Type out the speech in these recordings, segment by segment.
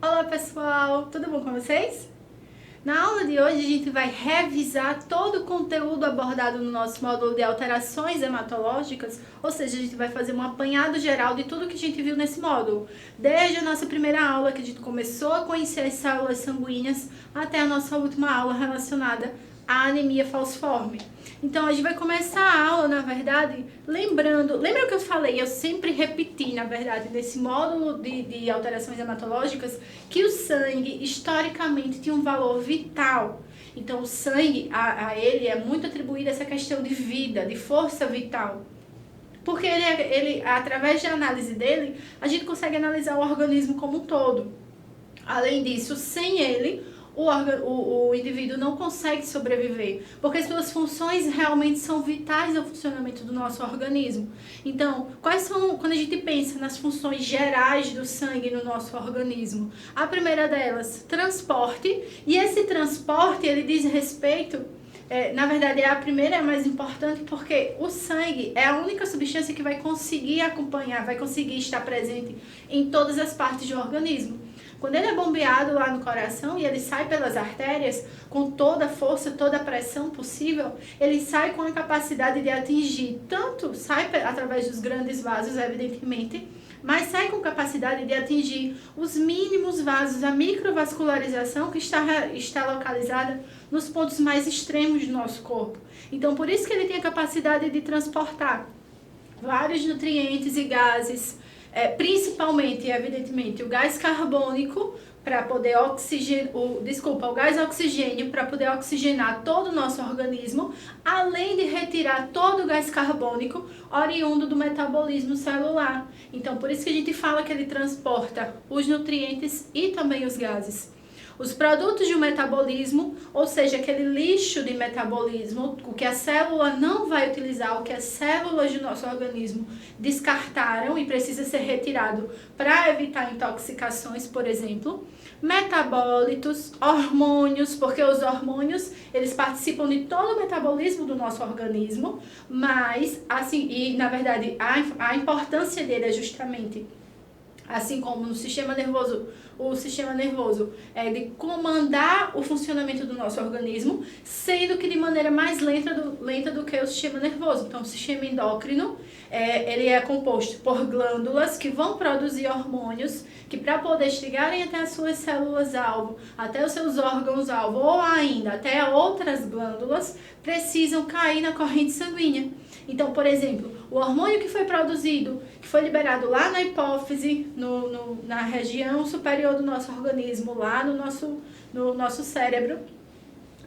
Olá pessoal, tudo bom com vocês? Na aula de hoje a gente vai revisar todo o conteúdo abordado no nosso módulo de alterações hematológicas, ou seja, a gente vai fazer um apanhado geral de tudo que a gente viu nesse módulo, desde a nossa primeira aula que a gente começou a conhecer as células sanguíneas até a nossa última aula relacionada à anemia falciforme. Então a gente vai começar a aula, na verdade, lembra o que eu falei, eu sempre repeti, na verdade, nesse módulo de alterações hematológicas, que o sangue, historicamente, tinha um valor vital. Então o sangue, a ele é muito atribuída essa questão de vida, de força vital. Porque através da análise dele, a gente consegue analisar o organismo como um todo. Além disso, sem ele, o indivíduo não consegue sobreviver, porque as suas funções realmente são vitais ao funcionamento do nosso organismo. Então, quais são, quando a gente pensa nas funções gerais do sangue no nosso organismo? A primeira delas, transporte, e esse transporte, ele diz respeito, na verdade a primeira é a mais importante, porque o sangue é a única substância que vai conseguir acompanhar, vai conseguir estar presente em todas as partes do organismo. Quando ele é bombeado lá no coração e ele sai pelas artérias com toda a força, toda a pressão possível, ele sai com a capacidade de atingir, tanto sai através dos grandes vasos, evidentemente, mas sai com capacidade de atingir os mínimos vasos, a microvascularização que está localizada nos pontos mais extremos do nosso corpo. Então, por isso que ele tem a capacidade de transportar vários nutrientes e gases, principalmente, evidentemente, o gás carbônico para poder o gás oxigênio para poder oxigenar todo o nosso organismo, além de retirar todo o gás carbônico oriundo do metabolismo celular. Então, por isso que a gente fala que ele transporta os nutrientes e também os gases. Os produtos de um metabolismo, ou seja, aquele lixo de metabolismo, o que a célula não vai utilizar, o que as células do nosso organismo descartaram e precisa ser retirado para evitar intoxicações, por exemplo. Metabólitos, hormônios, porque os hormônios, eles participam de todo o metabolismo do nosso organismo, mas, assim, e na verdade, a importância dele é justamente, assim como no sistema nervoso, o sistema nervoso é de comandar o funcionamento do nosso organismo, sendo que de maneira mais lenta do que o sistema nervoso. Então, o sistema endócrino, ele é composto por glândulas que vão produzir hormônios que, para poder chegarem até as suas células-alvo, até os seus órgãos-alvo, ou ainda até outras glândulas, precisam cair na corrente sanguínea. Então, por exemplo, o hormônio que foi produzido, que foi liberado lá na hipófise, na região superior do nosso organismo, lá no nosso cérebro,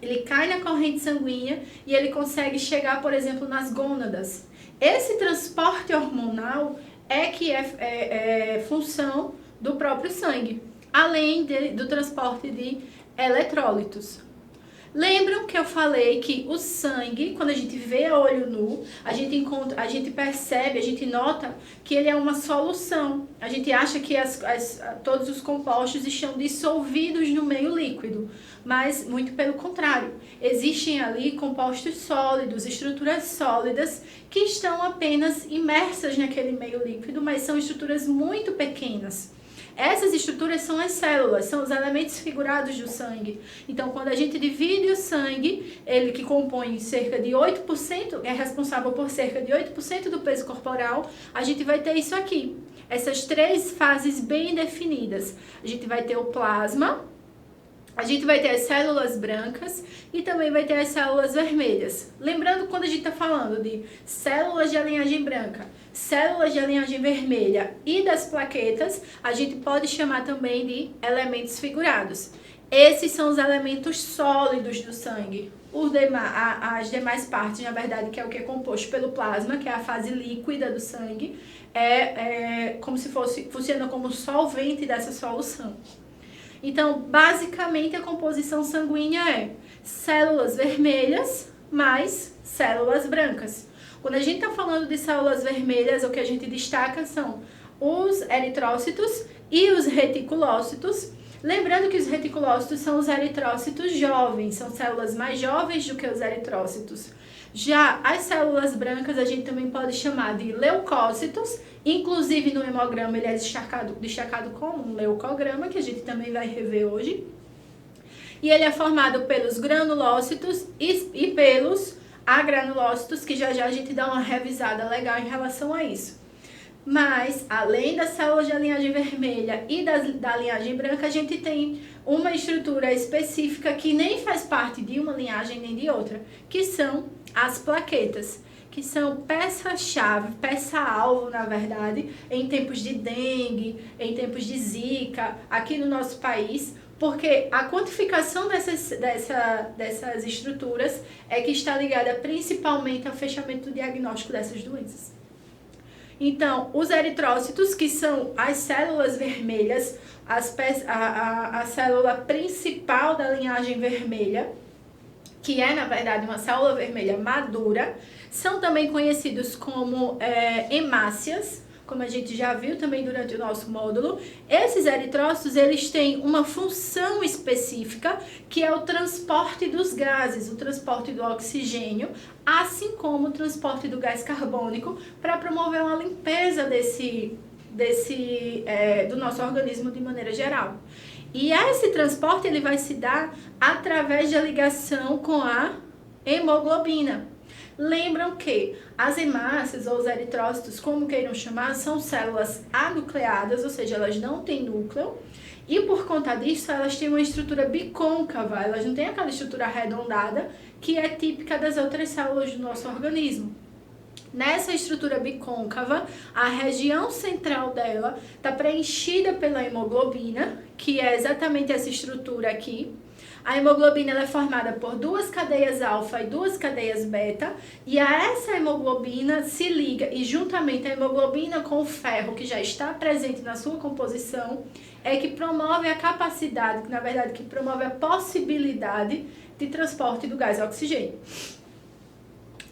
ele cai na corrente sanguínea e ele consegue chegar, por exemplo, nas gônadas. Esse transporte hormonal é que é função do próprio sangue, além do transporte de eletrólitos. Lembram que eu falei que o sangue, quando a gente vê a olho nu, a gente percebe, a gente nota que ele é uma solução. A gente acha que todos os compostos estão dissolvidos no meio líquido, mas muito pelo contrário. Existem ali compostos sólidos, estruturas sólidas que estão apenas imersas naquele meio líquido, mas são estruturas muito pequenas. Essas estruturas são as células, são os elementos figurados do sangue. Então, quando a gente divide o sangue, ele que compõe cerca de 8%, é responsável por cerca de 8% do peso corporal, a gente vai ter isso aqui. Essas três fases bem definidas. A gente vai ter o plasma, a gente vai ter as células brancas e também vai ter as células vermelhas. Lembrando, quando a gente está falando de células de linhagem branca, células de linhagem vermelha e das plaquetas, a gente pode chamar também de elementos figurados. Esses são os elementos sólidos do sangue. As demais partes, na verdade, que é o que é composto pelo plasma, que é a fase líquida do sangue, como se funciona como solvente dessa solução. Então, basicamente, a composição sanguínea é células vermelhas mais células brancas. Quando a gente está falando de células vermelhas, o que a gente destaca são os eritrócitos e os reticulócitos. Lembrando que os reticulócitos são os eritrócitos jovens, são células mais jovens do que os eritrócitos. Já as células brancas a gente também pode chamar de leucócitos, inclusive no hemograma ele é destacado como um leucograma, que a gente também vai rever hoje. E ele é formado pelos granulócitos e pelos agranulócitos, que já a gente dá uma revisada legal em relação a isso. Mas, além das células da linhagem vermelha e da linhagem branca, a gente tem uma estrutura específica que nem faz parte de uma linhagem nem de outra, que são as plaquetas, que são peça-chave, peça-alvo, na verdade, em tempos de dengue, em tempos de zika, aqui no nosso país, porque a quantificação dessas estruturas é que está ligada principalmente ao fechamento do diagnóstico dessas doenças. Então, os eritrócitos, que são as células vermelhas, a célula principal da linhagem vermelha, que é, na verdade, uma célula vermelha madura, são também conhecidos como hemácias, como a gente já viu também durante o nosso módulo. Esses eritrócitos, eles têm uma função específica, que é o transporte dos gases, o transporte do oxigênio, assim como o transporte do gás carbônico, para promover uma limpeza do nosso organismo de maneira geral. E esse transporte ele vai se dar através da ligação com a hemoglobina. Lembram que as hemácias ou os eritrócitos, como queiram chamar, são células anucleadas, ou seja, elas não têm núcleo, e por conta disso elas têm uma estrutura bicôncava, elas não têm aquela estrutura arredondada que é típica das outras células do nosso organismo. Nessa estrutura bicôncava, a região central dela está preenchida pela hemoglobina, que é exatamente essa estrutura aqui. A hemoglobina ela é formada por duas cadeias alfa e duas cadeias beta, e a essa hemoglobina se liga, e juntamente a hemoglobina com o ferro, que já está presente na sua composição, é que promove a capacidade, que na verdade que promove a possibilidade de transporte do gás oxigênio.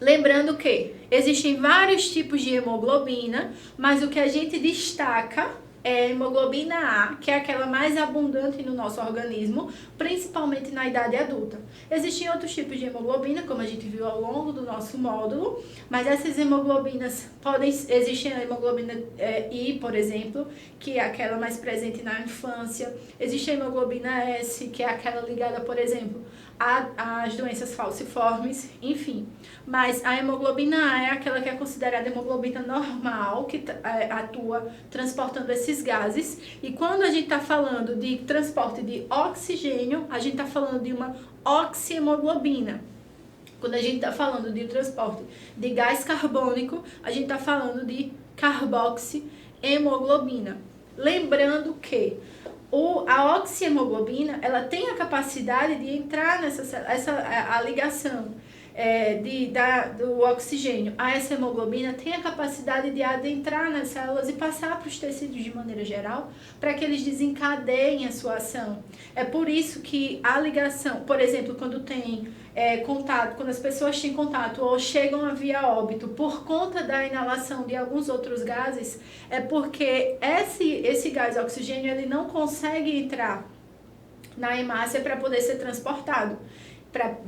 Lembrando que existem vários tipos de hemoglobina, mas o que a gente destaca é a hemoglobina A, que é aquela mais abundante no nosso organismo, principalmente na idade adulta. Existem outros tipos de hemoglobina, como a gente viu ao longo do nosso módulo, mas essas hemoglobinas existem a hemoglobina I, por exemplo, que é aquela mais presente na infância. Existe a hemoglobina S, que é aquela ligada, por exemplo, às doenças falciformes, enfim. Mas a hemoglobina A é aquela que é considerada hemoglobina normal, que atua transportando esses gases. E quando a gente está falando de transporte de oxigênio, a gente está falando de uma oxihemoglobina. Quando a gente está falando de transporte de gás carbônico, a gente está falando de carboxihemoglobina. Lembrando que a oxihemoglobina, ela tem a capacidade de entrar a ligação do oxigênio a essa hemoglobina tem a capacidade de adentrar nas células e passar para os tecidos de maneira geral, para que eles desencadeiem a sua ação. É por isso que a ligação, por exemplo, quando tem contato, quando as pessoas têm contato ou chegam a via óbito por conta da inalação de alguns outros gases, é porque esse gás oxigênio ele não consegue entrar na hemácia para poder ser transportado,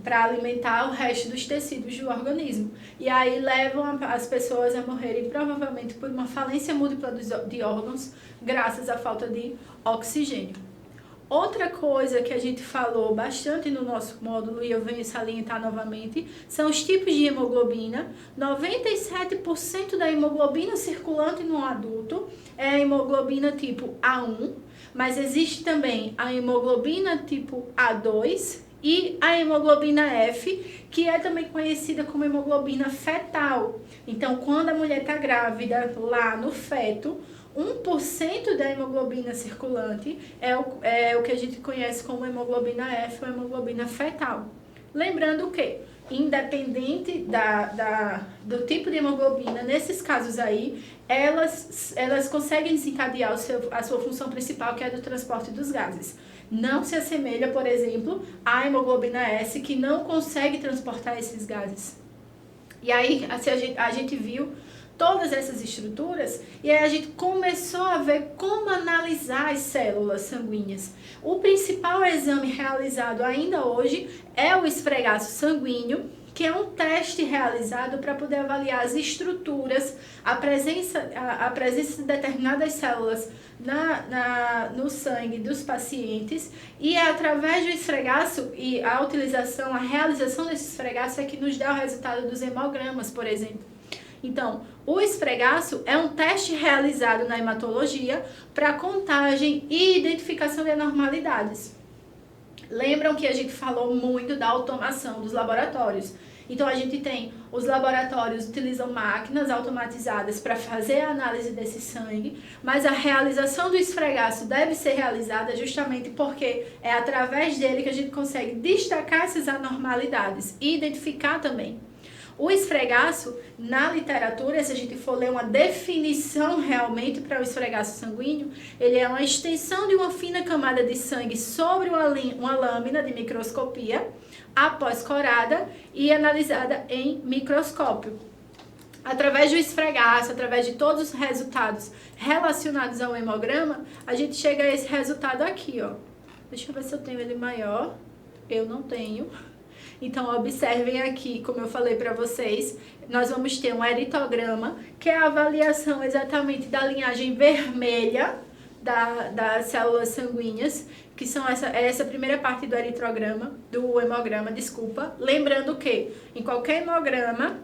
para alimentar o resto dos tecidos do organismo. E aí levam as pessoas a morrerem provavelmente por uma falência múltipla de órgãos, graças à falta de oxigênio. Outra coisa que a gente falou bastante no nosso módulo, e eu venho salientar novamente, são os tipos de hemoglobina. 97% da hemoglobina circulante no adulto é a hemoglobina tipo A1, mas existe também a hemoglobina tipo A2 e a hemoglobina F, que é também conhecida como hemoglobina fetal. Então, quando a mulher está grávida, lá no feto, 1% da hemoglobina circulante é o que a gente conhece como hemoglobina F ou hemoglobina fetal. Lembrando que, independente do tipo de hemoglobina, nesses casos aí, elas conseguem desencadear a sua função principal, que é do transporte dos gases. Não se assemelha, por exemplo, à hemoglobina S, que não consegue transportar esses gases. E aí a gente viu todas essas estruturas e aí a gente começou a ver como analisar as células sanguíneas. O principal exame realizado ainda hoje é o esfregaço sanguíneo, que é um teste realizado para poder avaliar as estruturas, a presença de determinadas células no sangue dos pacientes, e é através do esfregaço e a realização desse esfregaço é que nos dá o resultado dos hemogramas, por exemplo. Então, o esfregaço é um teste realizado na hematologia para contagem e identificação de anormalidades. Lembram que a gente falou muito da automação dos laboratórios. Então, a gente tem, os laboratórios utilizam máquinas automatizadas para fazer a análise desse sangue, mas a realização do esfregaço deve ser realizada justamente porque é através dele que a gente consegue destacar essas anormalidades e identificar também. O esfregaço, na literatura, se a gente for ler uma definição realmente para o esfregaço sanguíneo, ele é uma extensão de uma fina camada de sangue sobre uma lâmina de microscopia, após corada e analisada em microscópio. Através do esfregaço, através de todos os resultados relacionados ao hemograma, a gente chega a esse resultado aqui, ó. Deixa eu ver se eu tenho ele maior. Eu não tenho. Então, observem aqui, como eu falei para vocês, nós vamos ter um eritograma, que é a avaliação exatamente da linhagem vermelha das células sanguíneas, que são essa primeira parte do hemograma, desculpa. Lembrando que, em qualquer hemograma,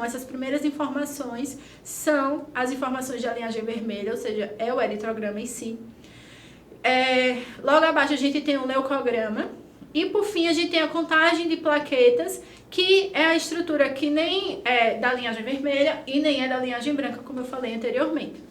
essas primeiras informações são as informações da linhagem vermelha, ou seja, é o eritrograma em si. Logo abaixo a gente tem o leucograma. E por fim a gente tem a contagem de plaquetas, que é a estrutura que nem é da linhagem vermelha e nem é da linhagem branca, como eu falei anteriormente.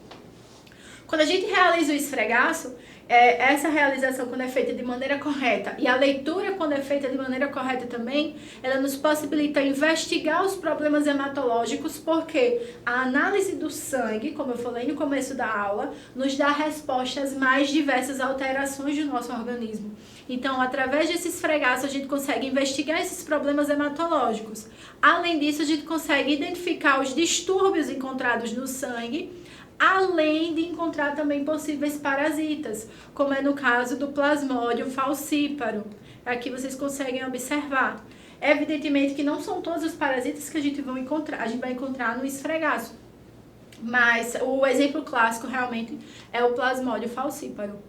Quando a gente realiza o esfregaço, essa realização, quando é feita de maneira correta, e a leitura, quando é feita de maneira correta também, ela nos possibilita investigar os problemas hematológicos, porque a análise do sangue, como eu falei no começo da aula, nos dá respostas às mais diversas alterações do nosso organismo. Então, através desse esfregaço, a gente consegue investigar esses problemas hematológicos. Além disso, a gente consegue identificar os distúrbios encontrados no sangue, além de encontrar também possíveis parasitas, como é no caso do Plasmodium falciparum. Aqui vocês conseguem observar. Evidentemente que não são todos os parasitas que a gente vai encontrar no esfregaço, mas o exemplo clássico realmente é o Plasmodium falciparum.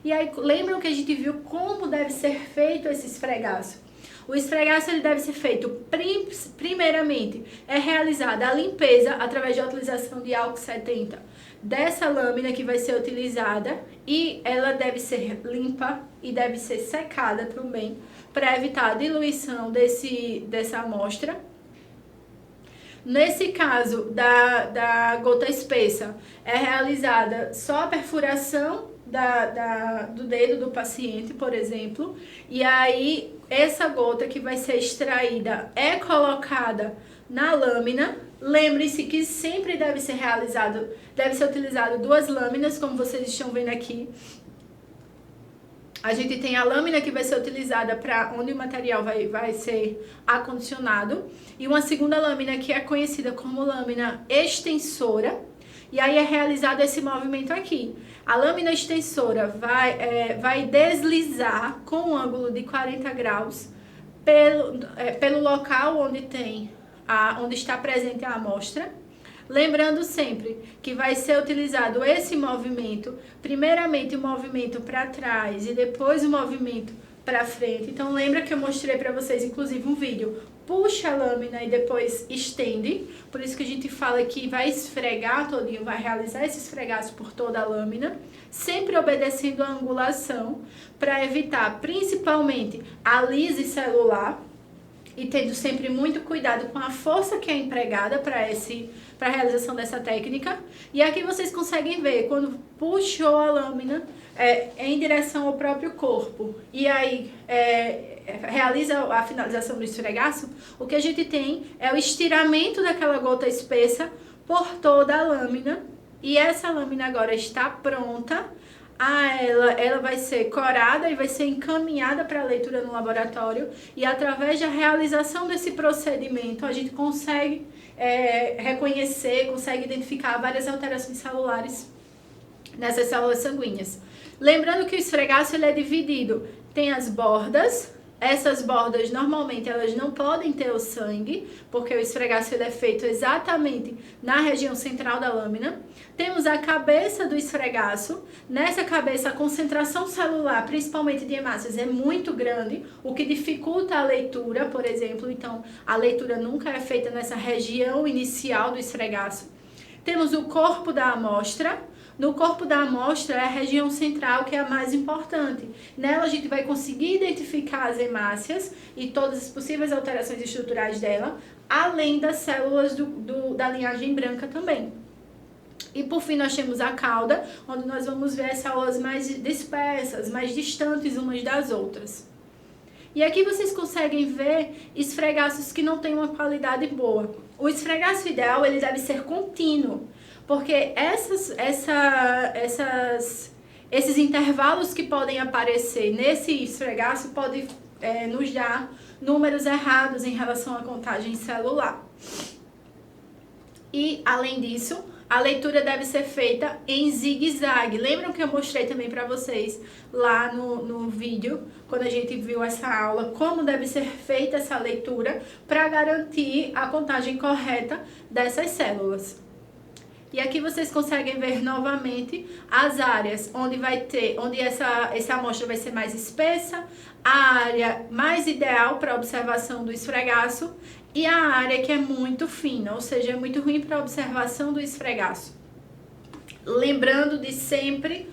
E aí, lembram que a gente viu como deve ser feito esse esfregaço? O esfregaço ele deve ser feito, primeiramente, é realizada a limpeza através da utilização de álcool 70 dessa lâmina que vai ser utilizada, e ela deve ser limpa e deve ser secada também, para evitar a diluição dessa amostra. Nesse caso da gota espessa, é realizada só a perfuração do dedo do paciente, por exemplo, e aí essa gota que vai ser extraída é colocada na lâmina. Lembre-se que sempre deve ser utilizado 2 lâminas, como vocês estão vendo aqui. A gente tem a lâmina que vai ser utilizada para onde o material vai ser acondicionado, e uma segunda lâmina que é conhecida como lâmina extensora, e aí é realizado esse movimento aqui. A lâmina extensora vai deslizar com um ângulo de 40 graus pelo local onde está presente a amostra. Lembrando sempre que vai ser utilizado esse movimento, primeiramente o movimento para trás e depois o movimento para frente. Então lembra que eu mostrei para vocês inclusive um vídeo. Puxa a lâmina e depois estende, por isso que a gente fala que vai esfregar todinho, vai realizar esse esfregaço por toda a lâmina, sempre obedecendo a angulação, para evitar principalmente a lise celular, e tendo sempre muito cuidado com a força que é empregada para a realização dessa técnica. E aqui vocês conseguem ver, quando puxou a lâmina em direção ao próprio corpo, e aí realiza a finalização do esfregaço, o que a gente tem é o estiramento daquela gota espessa por toda a lâmina, e essa lâmina agora está pronta. Ela vai ser corada e vai ser encaminhada para a leitura no laboratório, e através da realização desse procedimento a gente consegue reconhecer, consegue identificar várias alterações celulares nessas células sanguíneas. Lembrando que o esfregaço ele é dividido, tem as bordas Essas bordas, normalmente, elas não podem ter o sangue, porque o esfregaço ele é feito exatamente na região central da lâmina. Temos a cabeça do esfregaço. Nessa cabeça, a concentração celular, principalmente de hemácias, é muito grande, o que dificulta a leitura, por exemplo. Então, a leitura nunca é feita nessa região inicial do esfregaço. Temos o corpo da amostra. No corpo da amostra é a região central que é a mais importante. Nela a gente vai conseguir identificar as hemácias e todas as possíveis alterações estruturais dela, além das células da linhagem branca também. E por fim nós temos a cauda, onde nós vamos ver as células mais dispersas, mais distantes umas das outras. E aqui vocês conseguem ver esfregaços que não têm uma qualidade boa. O esfregaço ideal ele deve ser contínuo, porque esses intervalos que podem aparecer nesse esfregaço podem nos dar números errados em relação à contagem celular. E, além disso, a leitura deve ser feita em zigue-zague. Lembram que eu mostrei também para vocês lá no vídeo, quando a gente viu essa aula, como deve ser feita essa leitura para garantir a contagem correta dessas células. E aqui vocês conseguem ver novamente as áreas onde essa amostra vai ser mais espessa, a área mais ideal para observação do esfregaço e a área que é muito fina, ou seja, é muito ruim para observação do esfregaço. Lembrando de sempre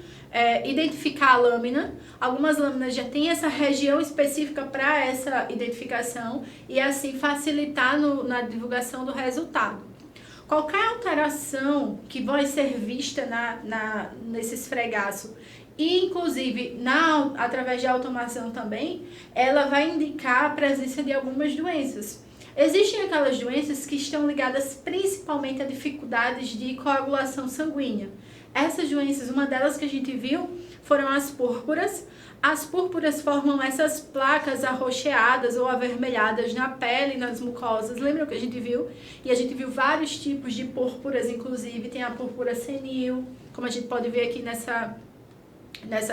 identificar a lâmina. Algumas lâminas já têm essa região específica para essa identificação e assim facilitar na divulgação do resultado. Qualquer alteração que vai ser vista nesse esfregaço e inclusive através de automação também, ela vai indicar a presença de algumas doenças. Existem aquelas doenças que estão ligadas principalmente a dificuldades de coagulação sanguínea. Essas doenças, uma delas que a gente viu foram as púrpuras. As púrpuras formam essas placas arroxeadas ou avermelhadas na pele e nas mucosas. Lembram que a gente viu? E a gente viu vários tipos de púrpuras, inclusive tem a púrpura senil, como a gente pode ver aqui nessa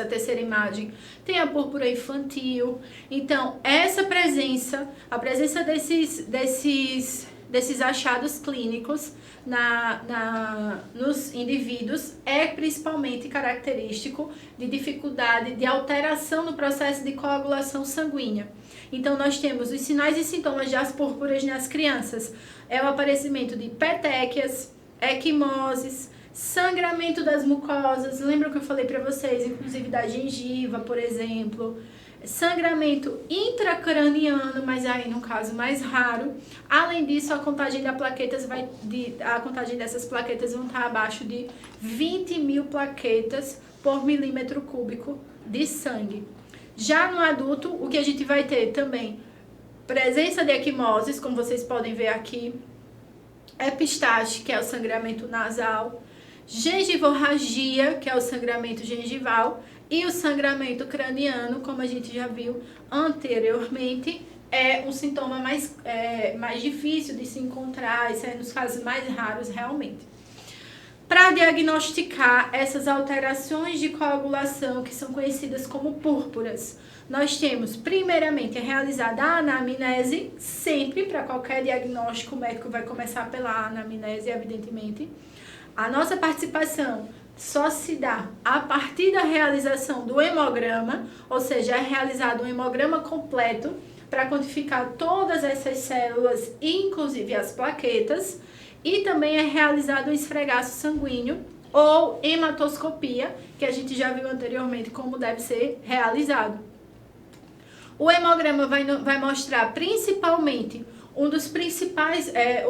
terceira imagem. Tem a púrpura infantil. Então, a presença desses achados clínicos nos indivíduos é principalmente característico de dificuldade de alteração no processo de coagulação sanguínea. Então, nós temos os sinais e sintomas das púrpuras nas crianças. É o aparecimento de petequias, equimoses, sangramento das mucosas. Lembram que eu falei para vocês, inclusive da gengiva, por exemplo. Sangramento intracraniano, mas aí no caso mais raro. Além disso, a contagem dessas plaquetas vão estar abaixo de 20.000 plaquetas por milímetro cúbico de sangue. Já no adulto, o que a gente vai ter também? Presença de equimoses, como vocês podem ver aqui. Epistaxe, que é o sangramento nasal. Gengivorragia, que é o sangramento gengival. E o sangramento craniano, como a gente já viu anteriormente, é um sintoma mais difícil de se encontrar, isso é nos casos mais raros realmente. Para diagnosticar essas alterações de coagulação, que são conhecidas como púrpuras, nós temos, primeiramente, realizada a anamnese, sempre para qualquer diagnóstico, o médico vai começar pela anamnese, evidentemente. A nossa participação só se dá a partir da realização do hemograma, ou seja, é realizado um hemograma completo para quantificar todas essas células, inclusive as plaquetas, e também é realizado um esfregaço sanguíneo ou hematoscopia, que a gente já viu anteriormente como deve ser realizado. O hemograma vai mostrar principalmente o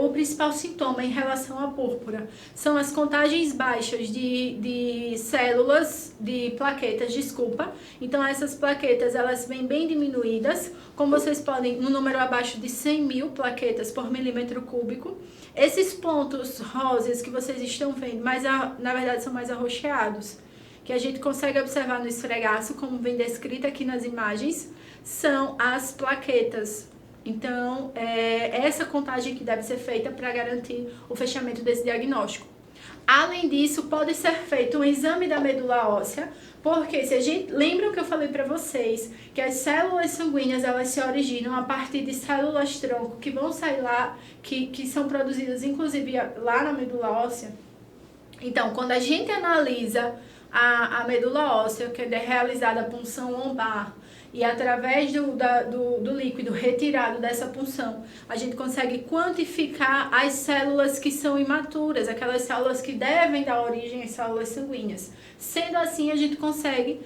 principal sintoma em relação à púrpura são as contagens baixas de células, de plaquetas, Então, essas plaquetas, elas vêm bem diminuídas, como vocês podem, no número abaixo de 100.000 plaquetas por milímetro cúbico. Esses pontos rosas que vocês estão vendo, mas na verdade são mais arroxeados, que a gente consegue observar no esfregaço, como vem descrito aqui nas imagens, são as plaquetas. Então, essa contagem que deve ser feita para garantir o fechamento desse diagnóstico. Além disso, pode ser feito um exame da medula óssea, porque se a gente lembra o que eu falei para vocês, que as células sanguíneas elas se originam a partir de células tronco que vão sair lá, que são produzidas inclusive lá na medula óssea. Então, quando a gente analisa a medula óssea, que é realizada a punção lombar, e através do líquido retirado dessa punção, a gente consegue quantificar as células que são imaturas, aquelas células que devem dar origem às células sanguíneas. Sendo assim, a gente consegue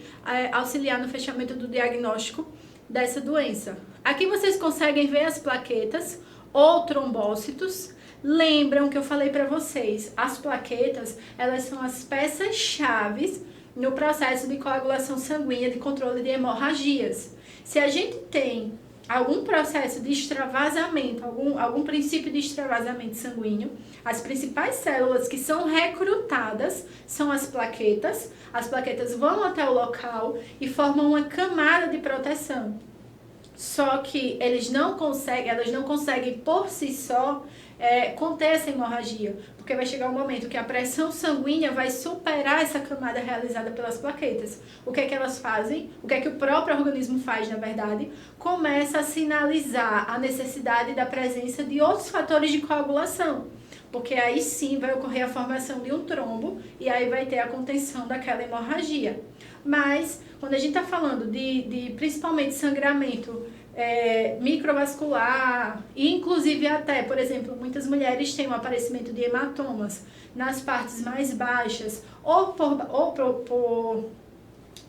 auxiliar no fechamento do diagnóstico dessa doença. Aqui vocês conseguem ver as plaquetas ou trombócitos. Lembram que eu falei para vocês, as plaquetas, elas são as peças-chaves no processo de coagulação sanguínea, de controle de hemorragias. Se a gente tem algum processo de extravasamento, algum princípio de extravasamento sanguíneo, as principais células que são recrutadas são as plaquetas. As plaquetas vão até o local e formam uma camada de proteção. Só que elas não conseguem por si só conter essa hemorragia, porque vai chegar um momento que a pressão sanguínea vai superar essa camada realizada pelas plaquetas. O que é que elas fazem? O que é que o próprio organismo faz, na verdade? Começa a sinalizar a necessidade da presença de outros fatores de coagulação, porque aí sim vai ocorrer a formação de um trombo e aí vai ter a contenção daquela hemorragia. Mas, quando a gente está falando de principalmente sangramento microvascular, e inclusive até, por exemplo, muitas mulheres têm um aparecimento de hematomas nas partes mais baixas, ou por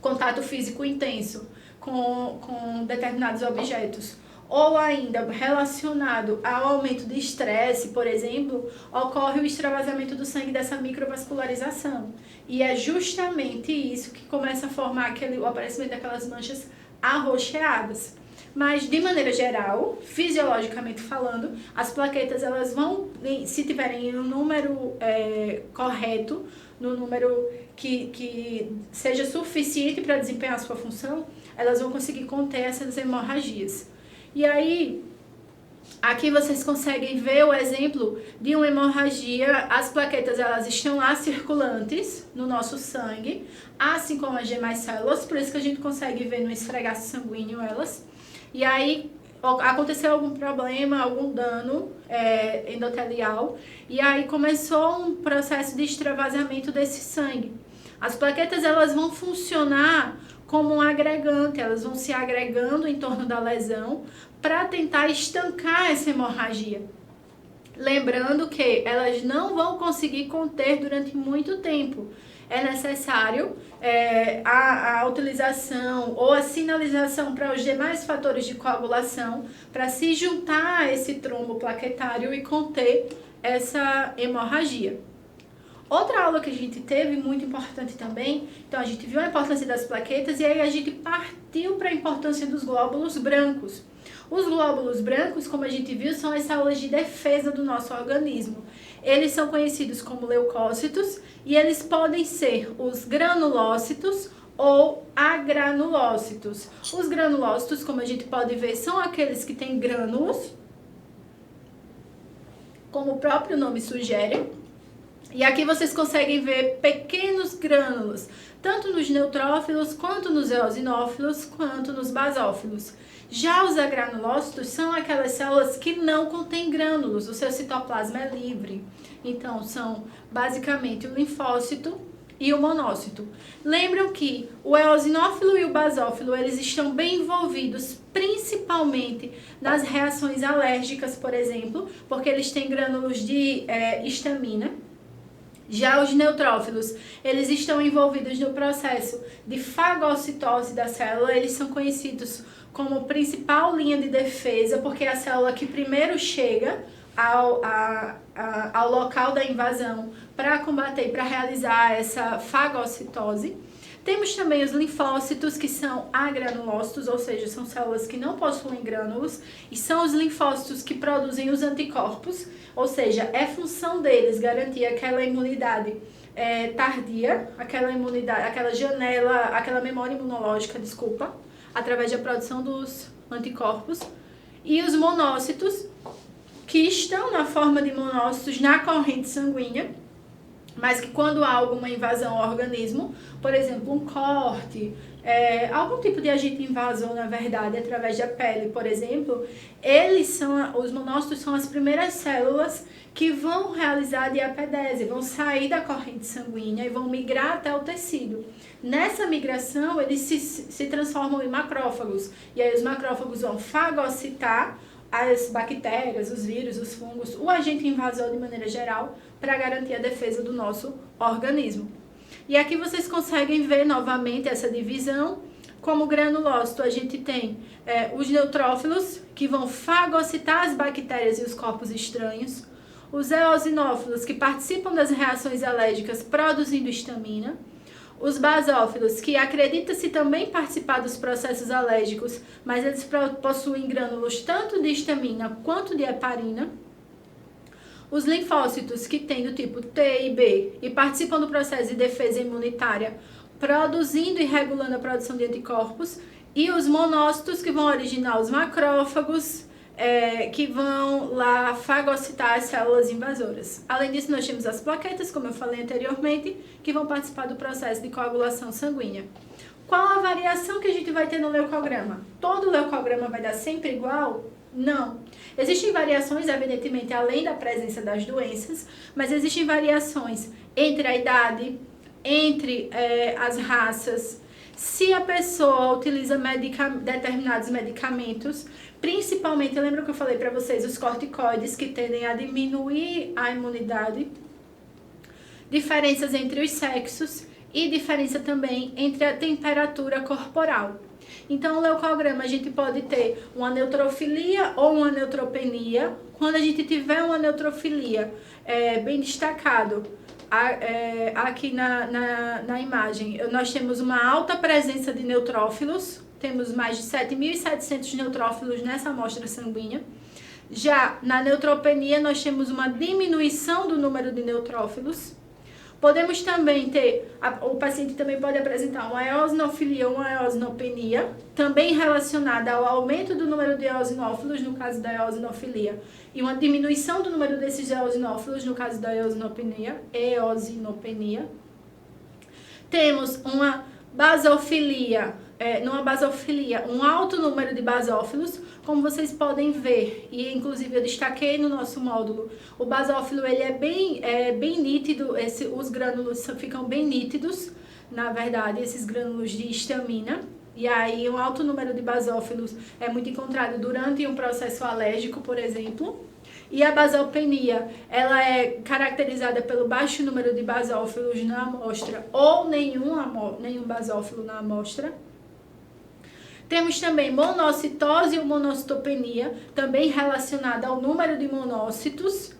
contato físico intenso com determinados objetos, ou ainda relacionado ao aumento de estresse, por exemplo, ocorre o extravasamento do sangue dessa microvascularização. E é justamente isso que começa a formar o aparecimento daquelas manchas arroxeadas. Mas, de maneira geral, fisiologicamente falando, as plaquetas, elas vão, se tiverem um número correto, no número que seja suficiente para desempenhar a sua função, elas vão conseguir conter essas hemorragias. E aí, aqui vocês conseguem ver o exemplo de uma hemorragia. As plaquetas, elas estão lá circulantes no nosso sangue, assim como as demais células, por isso que a gente consegue ver no esfregaço sanguíneo elas. E aí, aconteceu algum problema, algum dano endotelial, e aí começou um processo de extravasamento desse sangue. As plaquetas, elas vão funcionar como um agregante, elas vão se agregando em torno da lesão para tentar estancar essa hemorragia. Lembrando que elas não vão conseguir conter durante muito tempo. É necessário a utilização ou a sinalização para os demais fatores de coagulação para se juntar a esse trombo plaquetário e conter essa hemorragia. Outra aula que a gente teve, muito importante também, então a gente viu a importância das plaquetas e aí a gente partiu para a importância dos glóbulos brancos. Os glóbulos brancos, como a gente viu, são as células de defesa do nosso organismo. Eles são conhecidos como leucócitos e eles podem ser os granulócitos ou agranulócitos. Os granulócitos, como a gente pode ver, são aqueles que têm grânulos, como o próprio nome sugere. E aqui vocês conseguem ver pequenos grânulos, tanto nos neutrófilos, quanto nos eosinófilos, quanto nos basófilos. Já os agranulócitos são aquelas células que não contêm grânulos, o seu citoplasma é livre. Então, são basicamente o linfócito e o monócito. Lembram que o eosinófilo e o basófilo, eles estão bem envolvidos principalmente nas reações alérgicas, por exemplo, porque eles têm grânulos de histamina. Já os neutrófilos, eles estão envolvidos no processo de fagocitose da célula, eles são conhecidos como principal linha de defesa, porque é a célula que primeiro chega ao local da invasão para combater, para realizar essa fagocitose. Temos também os linfócitos, que são agranulócitos, ou seja, são células que não possuem grânulos, e são os linfócitos que produzem os anticorpos, ou seja, é função deles garantir aquela imunidade tardia, aquela janela, aquela memória imunológica, através da produção dos anticorpos. E os monócitos, que estão na forma de monócitos na corrente sanguínea, mas que quando há alguma invasão ao organismo, por exemplo, um corte, algum tipo de agente invasor, na verdade, através da pele, por exemplo, os monócitos são as primeiras células que vão realizar a diapedese, vão sair da corrente sanguínea e vão migrar até o tecido. Nessa migração, eles se transformam em macrófagos, e aí os macrófagos vão fagocitar as bactérias, os vírus, os fungos, o agente invasor de maneira geral, para garantir a defesa do nosso organismo. E aqui vocês conseguem ver novamente essa divisão. Como granulócito, a gente tem os neutrófilos, que vão fagocitar as bactérias e os corpos estranhos, os eosinófilos, que participam das reações alérgicas produzindo histamina, os basófilos, que acredita-se também participar dos processos alérgicos, mas eles possuem grânulos tanto de histamina quanto de heparina. Os linfócitos, que têm do tipo T e B e participam do processo de defesa imunitária, produzindo e regulando a produção de anticorpos. E os monócitos, que vão originar os macrófagos, que vão lá fagocitar as células invasoras. Além disso, nós temos as plaquetas, como eu falei anteriormente, que vão participar do processo de coagulação sanguínea. Qual a variação que a gente vai ter no leucograma? Todo leucograma vai dar sempre igual? Não. Existem variações, evidentemente, além da presença das doenças, mas existem variações entre a idade, entre as raças, se a pessoa utiliza determinados medicamentos, principalmente, lembra que eu falei para vocês, os corticoides, que tendem a diminuir a imunidade, diferenças entre os sexos e diferença também entre a temperatura corporal. Então, o leucograma, a gente pode ter uma neutrofilia ou uma neutropenia. Quando a gente tiver uma neutrofilia bem destacado, aqui na imagem, nós temos uma alta presença de neutrófilos, temos mais de 7.700 neutrófilos nessa amostra sanguínea. Já na neutropenia, nós temos uma diminuição do número de neutrófilos. Podemos também ter, o paciente também pode apresentar uma eosinofilia ou uma eosinopenia, também relacionada ao aumento do número de eosinófilos, no caso da eosinofilia, e uma diminuição do número desses eosinófilos, no caso da eosinopenia. Temos uma basofilia, um alto número de basófilos, como vocês podem ver, e inclusive eu destaquei no nosso módulo, o basófilo ele é bem nítido, os grânulos ficam bem nítidos, na verdade, esses grânulos de histamina, e aí um alto número de basófilos é muito encontrado durante um processo alérgico, por exemplo. E a basopenia, ela é caracterizada pelo baixo número de basófilos na amostra ou nenhum basófilo na amostra. Temos também monocitose ou monocitopenia, também relacionada ao número de monócitos.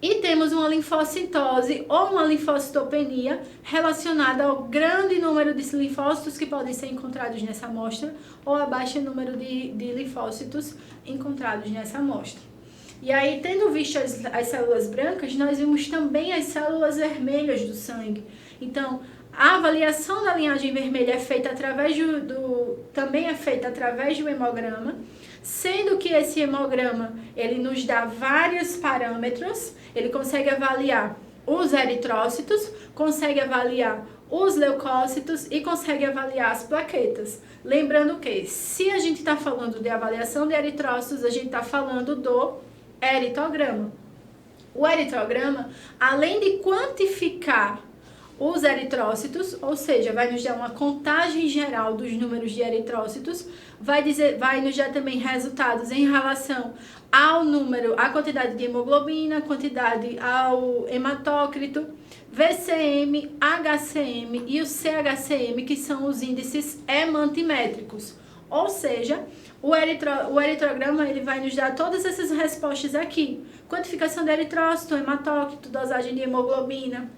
E temos uma linfocitose ou uma linfocitopenia relacionada ao grande número de linfócitos que podem ser encontrados nessa amostra ou a baixo número de linfócitos encontrados nessa amostra. E aí, tendo visto as células brancas, nós vimos também as células vermelhas do sangue. Então, a avaliação da linhagem vermelha é feita através também é feita através do hemograma, sendo que esse hemograma, ele nos dá vários parâmetros, ele consegue avaliar os eritrócitos, consegue avaliar os leucócitos e consegue avaliar as plaquetas. Lembrando que, se a gente está falando de avaliação de eritrócitos, a gente está falando do eritograma. O eritograma, além de quantificar os eritrócitos, ou seja, vai nos dar uma contagem geral dos números de eritrócitos, vai nos dar também resultados em relação ao número, à quantidade de hemoglobina, quantidade ao hematócrito, VCM, HCM e o CHCM, que são os índices hemantimétricos. Ou seja, o eritrograma ele vai nos dar todas essas respostas aqui. Quantificação de eritrócito, hematócrito, dosagem de hemoglobina,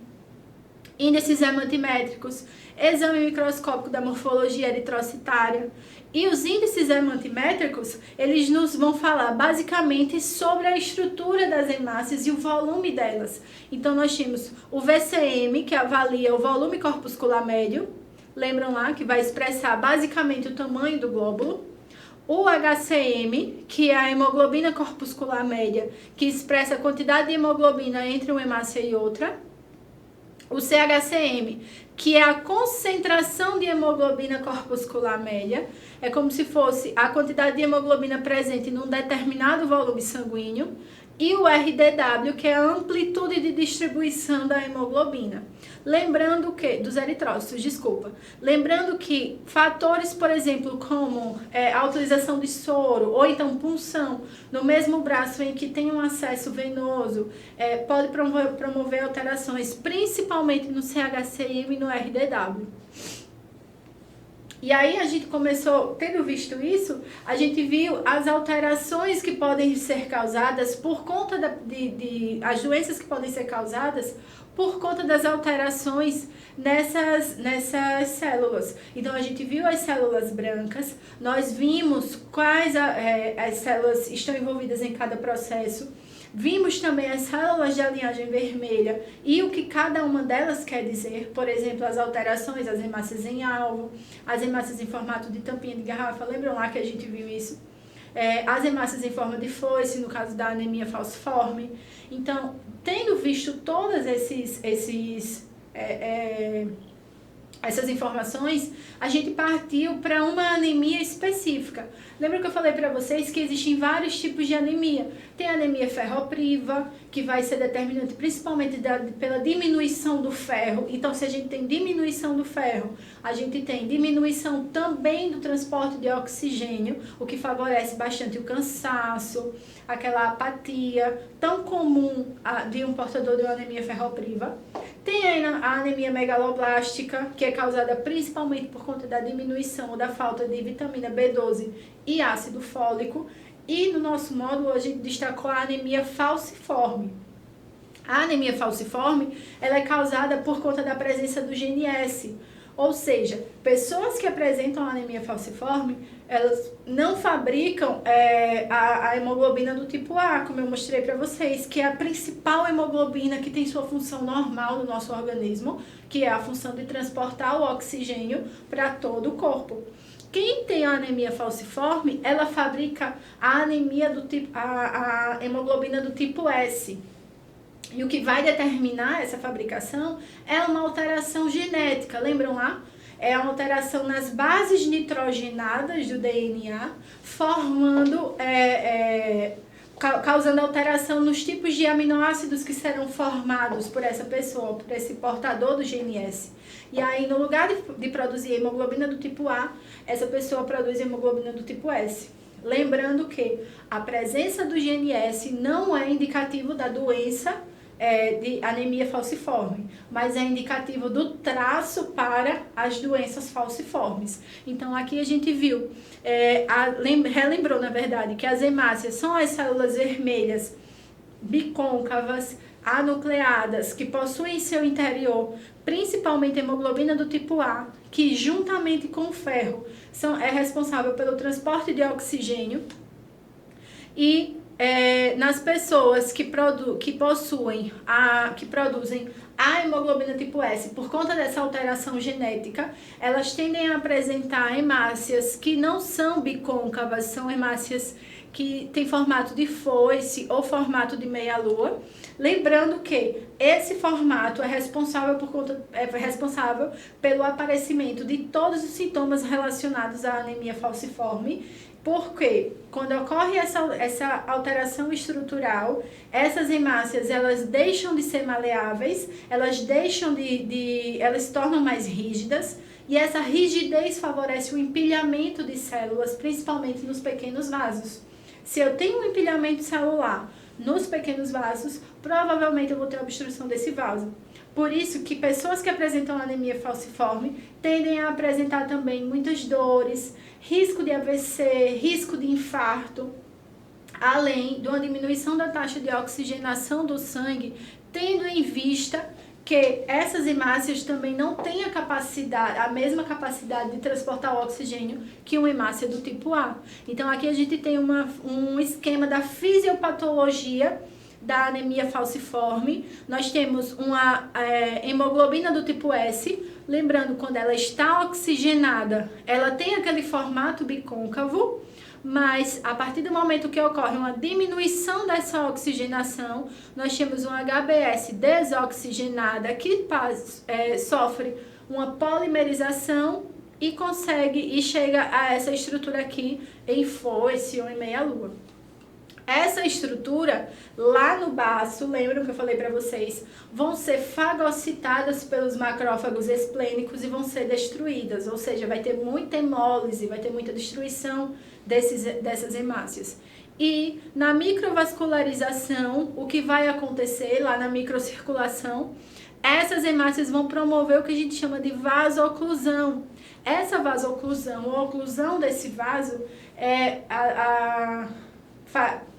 índices hemantimétricos, exame microscópico da morfologia eritrocitária. E os índices hemantimétricos, eles nos vão falar basicamente sobre a estrutura das hemácias e o volume delas. Então, nós temos o VCM, que avalia o volume corpuscular médio. Lembram lá que vai expressar basicamente o tamanho do glóbulo. O HCM, que é a hemoglobina corpuscular média, que expressa a quantidade de hemoglobina entre uma hemácia e outra. O CHCM, que é a concentração de hemoglobina corpuscular média, é como se fosse a quantidade de hemoglobina presente num determinado volume sanguíneo, e o RDW, que é a amplitude de distribuição da hemoglobina. Lembrando que, dos eritrócitos, desculpa. Lembrando que fatores, por exemplo, como a utilização de soro ou então punção no mesmo braço em que tem um acesso venoso, pode promover alterações, principalmente no CHCM e no RDW. E aí a gente começou, tendo visto isso, a gente viu as alterações que podem ser causadas por conta as doenças que podem ser causadas por conta das alterações nessas células. Então a gente viu as células brancas, nós vimos quais as células estão envolvidas em cada processo. Vimos também as células de alinhagem vermelha e o que cada uma delas quer dizer, por exemplo, as alterações, as hemácias em alvo, as hemácias em formato de tampinha de garrafa, lembram lá que a gente viu isso? As hemácias em forma de foice, no caso da anemia falciforme. Então, tendo visto todas essas informações, a gente partiu para uma anemia específica. Lembra que eu falei para vocês que existem vários tipos de anemia? Tem a anemia ferropriva, que vai ser determinante principalmente pela diminuição do ferro. Então, se a gente tem diminuição do ferro, a gente tem diminuição também do transporte de oxigênio, o que favorece bastante o cansaço, aquela apatia tão comum de um portador de uma anemia ferropriva. Tem a anemia megaloblástica, que é causada principalmente por conta da diminuição ou da falta de vitamina B12 e ácido fólico. E no nosso módulo a gente destacou a anemia falciforme. A anemia falciforme, ela é causada por conta da presença do GNS. Ou seja, pessoas que apresentam anemia falciforme, elas não fabricam a hemoglobina do tipo A, como eu mostrei para vocês, que é a principal hemoglobina que tem sua função normal no nosso organismo, que é a função de transportar o oxigênio para todo o corpo. Quem tem a anemia falciforme, ela fabrica a anemia do tipo, a hemoglobina do tipo S. E o que vai determinar essa fabricação é uma alteração genética, lembram lá? É uma alteração nas bases nitrogenadas do DNA, causando alteração nos tipos de aminoácidos que serão formados por essa pessoa, por esse portador do GNS. E aí, no lugar de produzir hemoglobina do tipo A, essa pessoa produz hemoglobina do tipo S. Lembrando que a presença do GNS não é indicativo da doença de anemia falciforme, mas é indicativo do traço para as doenças falciformes. Então, aqui a gente viu, relembrou, na verdade, que as hemácias são as células vermelhas bicôncavas, anucleadas, que possuem em seu interior principalmente hemoglobina do tipo A, que juntamente com o ferro é responsável pelo transporte de oxigênio. E nas pessoas que produzem a hemoglobina tipo S, por conta dessa alteração genética, elas tendem a apresentar hemácias que não são bicôncavas, são hemácias que têm formato de foice ou formato de meia-lua. Lembrando que esse formato é responsável pelo aparecimento de todos os sintomas relacionados à anemia falciforme. Porque quando ocorre essa alteração estrutural, essas hemácias elas deixam de ser maleáveis, elas se tornam mais rígidas, e essa rigidez favorece o empilhamento de células, principalmente nos pequenos vasos. Se eu tenho um empilhamento celular nos pequenos vasos, provavelmente eu vou ter obstrução desse vaso. Por isso que pessoas que apresentam anemia falciforme tendem a apresentar também muitas dores, risco de AVC, risco de infarto, além de uma diminuição da taxa de oxigenação do sangue, tendo em vista que essas hemácias também não têm a mesma capacidade de transportar o oxigênio que uma hemácia do tipo A. Então aqui a gente tem um esquema da fisiopatologia da anemia falciforme. Nós temos uma hemoglobina do tipo S, lembrando, quando ela está oxigenada, ela tem aquele formato bicôncavo, mas a partir do momento que ocorre uma diminuição dessa oxigenação, nós temos uma HBS desoxigenada que sofre uma polimerização e chega a essa estrutura aqui em foice ou em meia-lua. Essa estrutura, lá no baço, lembram que eu falei para vocês, vão ser fagocitadas pelos macrófagos esplênicos e vão ser destruídas, ou seja, vai ter muita hemólise, vai ter muita destruição dessas hemácias. E na microvascularização, o que vai acontecer lá na microcirculação, essas hemácias vão promover o que a gente chama de vasoclusão. Essa vasoclusão, ou oclusão desse vaso,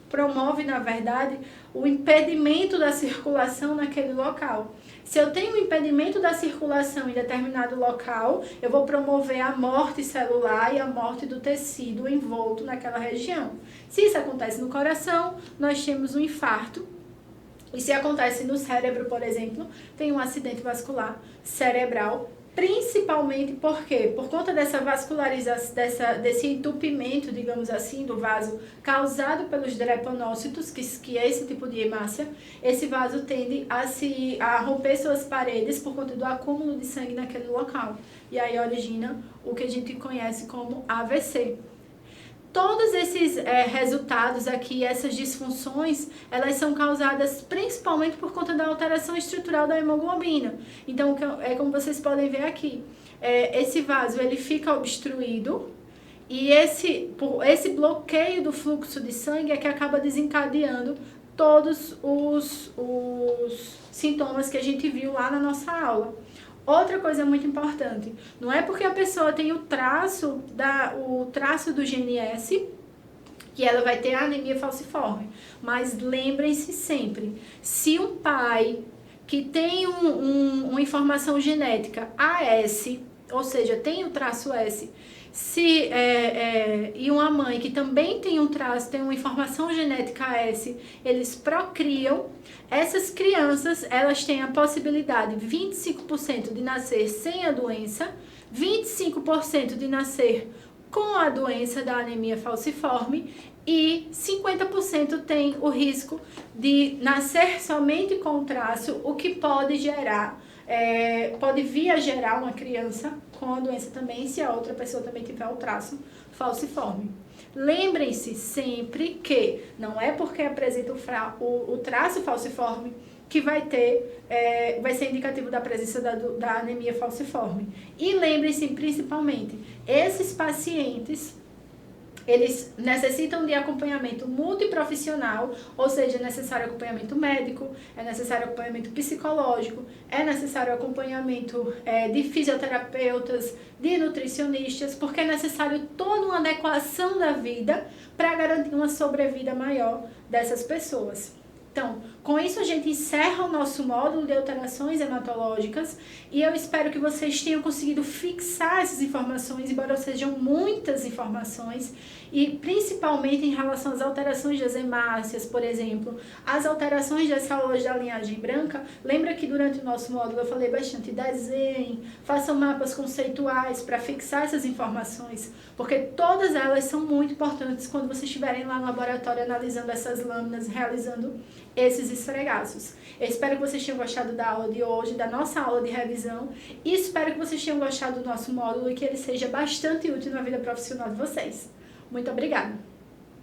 promove, na verdade, o impedimento da circulação naquele local. Se eu tenho um impedimento da circulação em determinado local, eu vou promover a morte celular e a morte do tecido envolto naquela região. Se isso acontece no coração, nós temos um infarto. E se acontece no cérebro, por exemplo, tem um acidente vascular cerebral, principalmente por quê? Por conta dessa vascularização, desse entupimento, digamos assim, do vaso causado pelos drepanócitos, que é esse tipo de hemácia. Esse vaso tende a romper suas paredes por conta do acúmulo de sangue naquele local. E aí origina o que a gente conhece como AVC. Todos esses resultados aqui, essas disfunções, elas são causadas principalmente por conta da alteração estrutural da hemoglobina. Então, como vocês podem ver aqui, esse vaso ele fica obstruído e esse bloqueio do fluxo de sangue é que acaba desencadeando todos os sintomas que a gente viu lá na nossa aula. Outra coisa muito importante, não é porque a pessoa tem o traço do GNS que ela vai ter anemia falciforme, mas lembrem-se sempre, se um pai que tem uma informação genética AS, ou seja, tem o traço S, e uma mãe que também tem um traço, tem uma informação genética S, eles procriam, essas crianças, elas têm a possibilidade 25% de nascer sem a doença, 25% de nascer com a doença da anemia falciforme e 50% tem o risco de nascer somente com o traço, o que pode vir a gerar uma criança com a doença também, se a outra pessoa também tiver o traço falciforme. Lembrem-se sempre que não é porque apresenta o traço falciforme que vai ser indicativo da presença da anemia falciforme. E lembrem-se principalmente, esses pacientes, eles necessitam de acompanhamento multiprofissional, ou seja, é necessário acompanhamento médico, é necessário acompanhamento psicológico, é necessário acompanhamento de fisioterapeutas, de nutricionistas, porque é necessário toda uma adequação da vida para garantir uma sobrevida maior dessas pessoas. Então, com isso a gente encerra o nosso módulo de alterações hematológicas e eu espero que vocês tenham conseguido fixar essas informações, embora sejam muitas informações, e principalmente em relação às alterações das hemácias, por exemplo, as alterações das células da linhagem branca. Lembra que durante o nosso módulo eu falei bastante, desenhem, façam mapas conceituais para fixar essas informações, porque todas elas são muito importantes quando vocês estiverem lá no laboratório analisando essas lâminas, realizando esses esfregaços. Eu espero que vocês tenham gostado da aula de hoje, da nossa aula de revisão, e espero que vocês tenham gostado do nosso módulo e que ele seja bastante útil na vida profissional de vocês. Muito obrigada!